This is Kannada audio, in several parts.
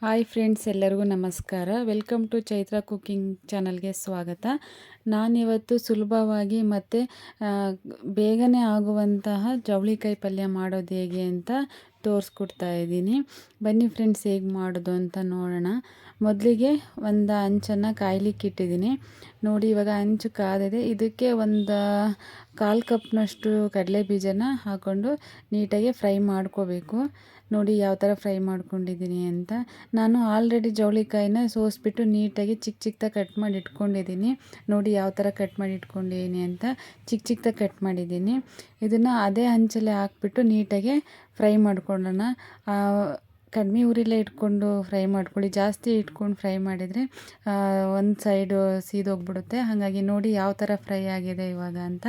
ಹಾಯ್ ಫ್ರೆಂಡ್ಸ್, ಎಲ್ಲರಿಗೂ ನಮಸ್ಕಾರ. ವೆಲ್ಕಮ್ ಟು ಚೈತ್ರ ಕುಕಿಂಗ್ ಚಾನಲ್ಗೆ ಸ್ವಾಗತ. ನಾನಿವತ್ತು ಸುಲಭವಾಗಿ ಮತ್ತು ಬೇಗನೆ ಆಗುವಂತಹ ಜವಳಿಕಾಯಿ ಪಲ್ಯ ಮಾಡೋದು ಹೇಗೆ ಅಂತ ತೋರಿಸ್ಕೊಡ್ತಾ ಇದ್ದೀನಿ. ಬನ್ನಿ ಫ್ರೆಂಡ್ಸ್, ಹೇಗೆ ಮಾಡೋದು ಅಂತ ನೋಡೋಣ. ಮೊದಲಿಗೆ ಒಂದು ಹಂಚನ್ನು ಕಾಯ್ಲಿಕ್ಕೆ ಇಟ್ಟಿದ್ದೀನಿ. ನೋಡಿ, ಇವಾಗ ಹಂಚು ಕಾದಿದೆ. ಇದಕ್ಕೆ ಒಂದು 1/4 ಕಪ್ನಷ್ಟು ಕಡಲೆ ಬೀಜನ ಹಾಕ್ಕೊಂಡು ನೀಟಾಗಿ ಫ್ರೈ ಮಾಡ್ಕೋಬೇಕು. ನೋಡಿ ಯಾವ ಥರ ಫ್ರೈ ಮಾಡ್ಕೊಂಡಿದ್ದೀನಿ ಅಂತ. ನಾನು ಆಲ್ರೆಡಿ ಜವಳಿಕಾಯಿನ ಸೋಸಿಬಿಟ್ಟು ನೀಟಾಗಿ ಚಿಕ್ಕ ಚಿಕ್ಕದಾಗಿ ಕಟ್ ಮಾಡಿ ಇಟ್ಕೊಂಡಿದ್ದೀನಿ. ನೋಡಿ ಯಾವ ಥರ ಕಟ್ ಮಾಡಿ ಇಟ್ಕೊಂಡಿದ್ದೀನಿ ಅಂತ. ಚಿಕ್ಕ ಚಿಕ್ಕದಾಗಿ ಕಟ್ ಮಾಡಿದ್ದೀನಿ. ಇದನ್ನು ಅದೇ ಹಂಚಲ್ಲೇ ಹಾಕ್ಬಿಟ್ಟು ನೀಟಾಗಿ ಫ್ರೈ ಮಾಡ್ಕೊಳ್ಳೋಣ. ಕಡಿಮೆ ಉರಿಲೇ ಇಟ್ಕೊಂಡು ಫ್ರೈ ಮಾಡ್ಕೊಳ್ಳಿ. ಜಾಸ್ತಿ ಇಟ್ಕೊಂಡು ಫ್ರೈ ಮಾಡಿದರೆ ಒಂದು ಸೈಡು ಸೀದೋಗ್ಬಿಡುತ್ತೆ. ಹಾಗಾಗಿ ನೋಡಿ ಯಾವ ಥರ ಫ್ರೈ ಆಗಿದೆ ಇವಾಗ ಅಂತ.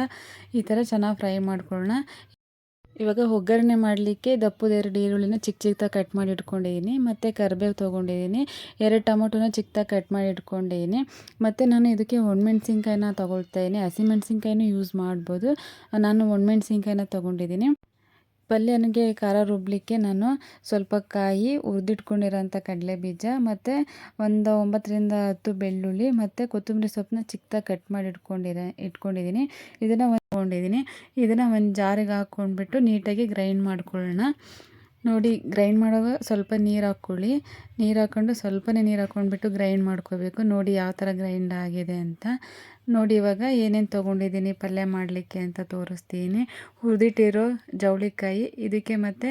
ಈ ಥರ ಚೆನ್ನಾಗಿ ಫ್ರೈ ಮಾಡ್ಕೊಳ್ಳೋಣ. ಇವಾಗ ಒಗ್ಗರಣೆ ಮಾಡಲಿಕ್ಕೆ ದಪ್ಪದ 2 ಈರುಳ್ಳಿನ ಚಿಕ್ಕ ಚಿಕ್ಕದಾಗಿ ಕಟ್ ಮಾಡಿ ಇಟ್ಕೊಂಡಿದ್ದೀನಿ. ಮತ್ತು ಕರಿಬೇವು ತೊಗೊಂಡಿದ್ದೀನಿ. 2 ಟೊಮೊಟೊನ ಚಿಕ್ಕದಾಗಿ ಕಟ್ ಮಾಡಿ ಇಟ್ಕೊಂಡಿದ್ದೀನಿ. ಮತ್ತು ನಾನು ಇದಕ್ಕೆ ಒಣಮೆಣ್ಸಿನ್ಕಾಯಿನ ತೊಗೊಳ್ತಾಯಿದ್ದೀನಿ. ಹಸಿಮೆಣ್ಸಿನ್ಕಾಯಿನೂ ಯೂಸ್ ಮಾಡ್ಬೋದು. ನಾನು ಒಣಮೆಣ್ಸಿನ್ಕಾಯಿನ ತೊಗೊಂಡಿದ್ದೀನಿ. ಪಲ್ಯನಿಗೆ ಖಾರ ರುಬ್ಬಲಿಕ್ಕೆ ನಾನು ಸ್ವಲ್ಪ ಕಾಯಿ, ಹುರಿದಿಟ್ಕೊಂಡಿರೋಂಥ ಕಡಲೆ ಬೀಜ ಮತ್ತು ಒಂದು 9ರಿಂದ 10 ಬೆಳ್ಳುಳ್ಳಿ ಮತ್ತು ಕೊತ್ತಂಬರಿ ಸೊಪ್ಪನ್ನ ಚಿಕ್ಕದಾಗಿ ಕಟ್ ಮಾಡಿ ಇಟ್ಕೊಂಡಿದ್ದೀನಿ. ಇದನ್ನು ಒಂದು ಜಾರಿಗೆ ಹಾಕ್ಕೊಂಡ್ಬಿಟ್ಟು ನೀಟಾಗಿ ಗ್ರೈಂಡ್ ಮಾಡ್ಕೊಳ್ಳೋಣ. ನೋಡಿ, ಗ್ರೈಂಡ್ ಮಾಡುವಾಗ ಸ್ವಲ್ಪ ನೀರು ಹಾಕ್ಕೊಳ್ಳಿ. ನೀರು ಹಾಕ್ಕೊಂಡು ಸ್ವಲ್ಪನೇ ನೀರು ಹಾಕ್ಕೊಂಡ್ಬಿಟ್ಟು ಗ್ರೈಂಡ್ ಮಾಡ್ಕೋಬೇಕು. ನೋಡಿ ಯಾವ ಥರ ಗ್ರೈಂಡ್ ಆಗಿದೆ ಅಂತ. ನೋಡಿ ಇವಾಗ ಏನೇನು ತೊಗೊಂಡಿದ್ದೀನಿ ಪಲ್ಯ ಮಾಡಲಿಕ್ಕೆ ಅಂತ ತೋರಿಸ್ತೀನಿ. ಹುರಿದಿಟ್ಟಿರೋ ಜವಳಿಕಾಯಿ, ಇದಕ್ಕೆ ಮತ್ತು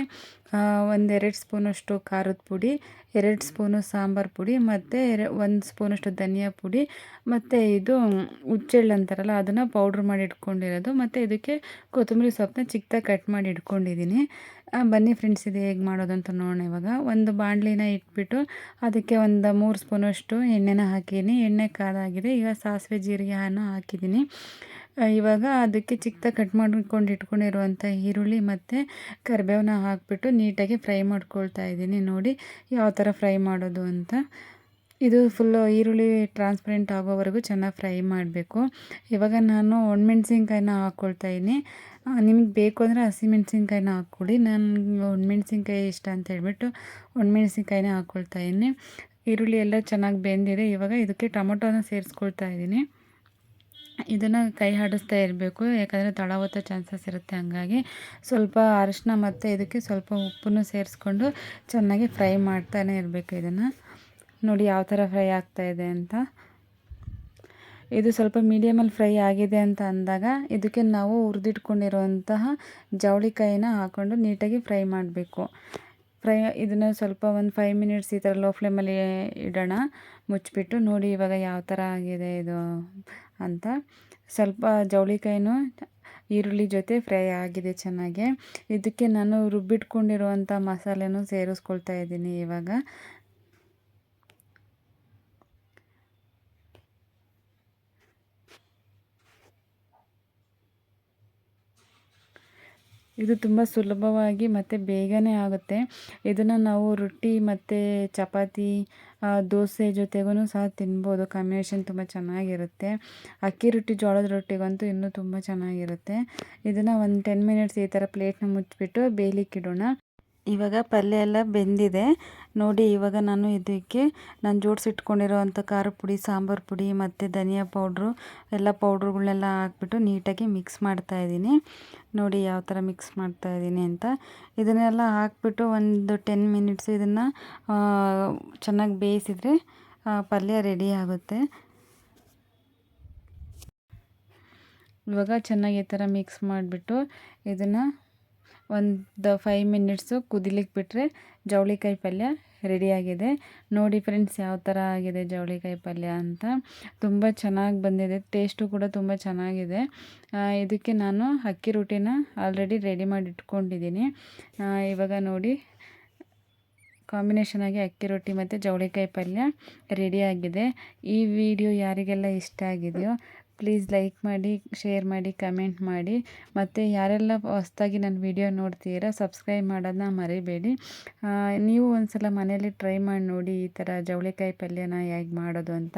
1-2 ಸ್ಪೂನಷ್ಟು ಖಾರದ ಪುಡಿ, 2 ಸ್ಪೂನು ಸಾಂಬಾರು ಪುಡಿ ಮತ್ತು 1 ಸ್ಪೂನಷ್ಟು ಧನಿಯಾ ಪುಡಿ ಮತ್ತು ಇದು ಹುಚ್ಚೆಳ್ಳು ಅಂತಾರಲ್ಲ ಅದನ್ನು ಪೌಡ್ರ್ ಮಾಡಿ ಇಟ್ಕೊಂಡಿರೋದು. ಮತ್ತು ಇದಕ್ಕೆ ಕೊತ್ತಂಬರಿ ಸೊಪ್ಪನ್ನ ಚಿಕ್ಕದಾಗಿ ಕಟ್ ಮಾಡಿ ಇಟ್ಕೊಂಡಿದ್ದೀನಿ. ಬನ್ನಿ ಫ್ರೆಂಡ್ಸ್, ಇದು ಹೇಗೆ ಮಾಡೋದು ಅಂತ ನೋಡೋಣ. ಇವಾಗ ಒಂದು ಬಾಣಲಿನ ಇಟ್ಬಿಟ್ಟು ಅದಕ್ಕೆ ಒಂದು 3 ಸ್ಪೂನಷ್ಟು ಎಣ್ಣೆನ ಹಾಕಿದ್ದೀನಿ. ಎಣ್ಣೆ ಕಾದಾಗಿದೆ. ಈಗ ಸಾಸಿವೆ ಜೀರಿಗೆ ಹಾಕಿದ್ದೀನಿ. ಇವಾಗ ಅದಕ್ಕೆ ಚಿಕ್ಕದಾಗಿ ಕಟ್ ಮಾಡ್ಕೊಂಡು ಇಟ್ಕೊಂಡಿರುವಂಥ ಈರುಳ್ಳಿ ಮತ್ತು ಕರಿಬೇವನ್ನ ಹಾಕಿಬಿಟ್ಟು ನೀಟಾಗಿ ಫ್ರೈ ಮಾಡ್ಕೊಳ್ತಾ ಇದ್ದೀನಿ. ನೋಡಿ ಯಾವ ಥರ ಫ್ರೈ ಮಾಡೋದು ಅಂತ. ಇದು ಫುಲ್ಲು ಈರುಳ್ಳಿ ಟ್ರಾನ್ಸ್ಪರೆಂಟ್ ಆಗೋವರೆಗೂ ಚೆನ್ನಾಗಿ ಫ್ರೈ ಮಾಡಬೇಕು. ಇವಾಗ ನಾನು ಒಣಮೆಣ್ಸಿನ್ಕಾಯಿನ ಹಾಕ್ಕೊಳ್ತಾ ಇದ್ದೀನಿ. ನಿಮಗೆ ಬೇಕು ಅಂದರೆ ಹಸಿಮೆಣ್ಸಿನ್ಕಾಯಿನ ಹಾಕ್ಕೊಳ್ಳಿ. ನನಗೆ ಒಣಮೆಣ್ಸಿನ್ಕಾಯಿ ಇಷ್ಟ ಅಂತ ಹೇಳ್ಬಿಟ್ಟು ಒಣಮೆಣ್ಸಿನ್ಕಾಯಿನ ಹಾಕ್ಕೊಳ್ತಾ ಇದ್ದೀನಿ. ಈರುಳ್ಳಿ ಎಲ್ಲ ಚೆನ್ನಾಗಿ ಬೆಂದಿದೆ. ಇವಾಗ ಇದಕ್ಕೆ ಟೊಮೊಟೊನ ಸೇರಿಸ್ಕೊಳ್ತಾ ಇದ್ದೀನಿ. ಇದನ್ನು ಕೈ ಆಡಿಸ್ತಾ ಇರಬೇಕು, ಯಾಕಂದರೆ ತಳ ಹೊತ್ತೋ ಚಾನ್ಸಸ್ ಇರುತ್ತೆ. ಹಾಗಾಗಿ ಸ್ವಲ್ಪ ಅರಿಶಿನ ಮತ್ತು ಇದಕ್ಕೆ ಸ್ವಲ್ಪ ಉಪ್ಪನ್ನು ಸೇರಿಸ್ಕೊಂಡು ಚೆನ್ನಾಗಿ ಫ್ರೈ ಮಾಡ್ತಾನೆ ಇರಬೇಕು. ಇದನ್ನು ನೋಡಿ ಯಾವ ಥರ ಫ್ರೈ ಆಗ್ತಾಯಿದೆ ಅಂತ. ಇದು ಸ್ವಲ್ಪ ಮೀಡಿಯಮಲ್ಲಿ ಫ್ರೈ ಆಗಿದೆ ಅಂತ ಅಂದಾಗ ಇದಕ್ಕೆ ನಾವು ಹುರಿದಿಟ್ಕೊಂಡಿರುವಂತಹ ಜವಳಿಕಾಯಿನ ಹಾಕ್ಕೊಂಡು ನೀಟಾಗಿ ಫ್ರೈ ಮಾಡಬೇಕು. ಇದನ್ನು ಸ್ವಲ್ಪ ಒಂದು 5 ಮಿನಿಟ್ಸ್ ಈ ಥರ ಲೋ ಫ್ಲೇಮಲ್ಲಿ ಇಡೋಣ, ಮುಚ್ಚಿಬಿಟ್ಟು. ನೋಡಿ ಇವಾಗ ಯಾವ ಥರ ಆಗಿದೆ ಇದು ಅಂತ. ಸ್ವಲ್ಪ ಜವಳಿಕಾಯಿನೂ ಈರುಳ್ಳಿ ಜೊತೆ ಫ್ರೈ ಆಗಿದೆ ಚೆನ್ನಾಗಿ. ಇದಕ್ಕೆ ನಾನು ರುಬ್ಬಿಟ್ಕೊಂಡಿರುವಂಥ ಮಸಾಲೆನೂ ಸೇರಿಸ್ಕೊಳ್ತಾ ಇದ್ದೀನಿ ಇವಾಗ. ಇದು ತುಂಬ ಸುಲಭವಾಗಿ ಮತ್ತು ಬೇಗನೆ ಆಗುತ್ತೆ. ಇದನ್ನು ನಾವು ರೊಟ್ಟಿ ಮತ್ತು ಚಪಾತಿ, ದೋಸೆ ಜೊತೆಗೂ ಸಹ ತಿನ್ಬೋದು. ಕಾಂಬಿನೇಷನ್ ತುಂಬ ಚೆನ್ನಾಗಿರುತ್ತೆ. ಅಕ್ಕಿ ರೊಟ್ಟಿ, ಜೋಳದ ರೊಟ್ಟಿಗಂತೂ ಇನ್ನೂ ತುಂಬ ಚೆನ್ನಾಗಿರುತ್ತೆ. ಇದನ್ನು ಒಂದು 10 ಮಿನಿಟ್ಸ್ ಈ ಥರ ಪ್ಲೇಟ್ನ ಮುಚ್ಚಿಬಿಟ್ಟು ಬೇಯಲಿಕ್ಕಿಡೋಣ. ಇವಾಗ ಪಲ್ಯ ಎಲ್ಲ ಬೆಂದಿದೆ. ನೋಡಿ ಇವಾಗ ಇದಕ್ಕೆ ನಾನು ಜೋಡಿಸಿಟ್ಕೊಂಡಿರೋವಂಥ ಖಾರದ ಪುಡಿ, ಸಾಂಬಾರು ಪುಡಿ ಮತ್ತು ಧನಿಯಾ ಪೌಡ್ರು ಎಲ್ಲ ಪೌಡ್ರುಗಳನ್ನೆಲ್ಲ ಹಾಕ್ಬಿಟ್ಟು ನೀಟಾಗಿ ಮಿಕ್ಸ್ ಮಾಡ್ತಾಯಿದ್ದೀನಿ. ನೋಡಿ ಯಾವ ಥರ ಮಿಕ್ಸ್ ಮಾಡ್ತಾಯಿದ್ದೀನಿ ಅಂತ. ಇದನ್ನೆಲ್ಲ ಹಾಕ್ಬಿಟ್ಟು ಒಂದು 10 ಮಿನಿಟ್ಸ್ ಇದನ್ನು ಚೆನ್ನಾಗಿ ಬೇಯಿಸಿದರೆ ಪಲ್ಯ ರೆಡಿ ಆಗುತ್ತೆ. ಇವಾಗ ಚೆನ್ನಾಗಿ ಈ ಥರ ಮಿಕ್ಸ್ ಮಾಡಿಬಿಟ್ಟು ಇದನ್ನು ಒಂದು 5 ಮಿನಿಟ್ಸು ಕುದಿಲಿಕ್ಕೆ ಬಿಟ್ಟರೆ ಜವಳಿಕಾಯಿ ಪಲ್ಯ ರೆಡಿಯಾಗಿದೆ. ನೋಡಿ ಫ್ರೆಂಡ್ಸ್ ಯಾವ ಥರ ಆಗಿದೆ ಜವಳಿಕಾಯಿ ಪಲ್ಯ ಅಂತ. ತುಂಬ ಚೆನ್ನಾಗಿ ಬಂದಿದೆ. ಟೇಸ್ಟು ಕೂಡ ತುಂಬ ಚೆನ್ನಾಗಿದೆ. ಇದಕ್ಕೆ ನಾನು ಅಕ್ಕಿ ರೊಟ್ಟಿನ ಆಲ್ರೆಡಿ ರೆಡಿ ಮಾಡಿ ಇಟ್ಕೊಂಡಿದ್ದೀನಿ. ಇವಾಗ ನೋಡಿ ಕಾಂಬಿನೇಷನ್ ಆಗಿ ಅಕ್ಕಿ ರೊಟ್ಟಿ ಮತ್ತು ಜವಳಿಕಾಯಿ ಪಲ್ಯ ರೆಡಿಯಾಗಿದೆ. ಈ ವಿಡಿಯೋ ಯಾರಿಗೆಲ್ಲ ಇಷ್ಟ ಆಗಿದೆಯೋ ಪ್ಲೀಸ್ ಲೈಕ್ ಮಾಡಿ, ಶೇರ್ ಮಾಡಿ, ಕಮೆಂಟ್ ಮಾಡಿ. ಮತ್ತು ಯಾರೆಲ್ಲ ಹೊಸ್ದಾಗಿ ನನ್ನ ವಿಡಿಯೋ ನೋಡ್ತೀರಾ ಸಬ್ಸ್ಕ್ರೈಬ್ ಮಾಡೋದನ್ನ ಮರಿಬೇಡಿ. ನೀವು ಒಂದ್ಸಲ ಮನೆಯಲ್ಲಿ ಟ್ರೈ ಮಾಡಿ ನೋಡಿ ಈ ಥರ ಜವಳಿಕಾಯಿ ಪಲ್ಯನ ಹೇಗೆ ಮಾಡೋದು ಅಂತ.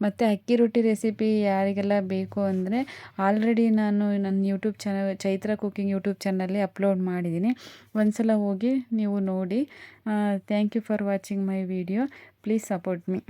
ಮತ್ತು ಅಕ್ಕಿ ರೊಟ್ಟಿ ರೆಸಿಪಿ ಯಾರಿಗೆಲ್ಲ ಬೇಕು ಅಂದರೆ ಆಲ್ರೆಡಿ ನಾನು ನನ್ನ YouTube channel Chaitra cooking YouTube ಚಾನಲಲ್ಲಿ ಅಪ್ಲೋಡ್ ಮಾಡಿದ್ದೀನಿ. ಒಂದ್ಸಲ ಹೋಗಿ ನೀವು ನೋಡಿ. Thank you for watching my video. Please support me.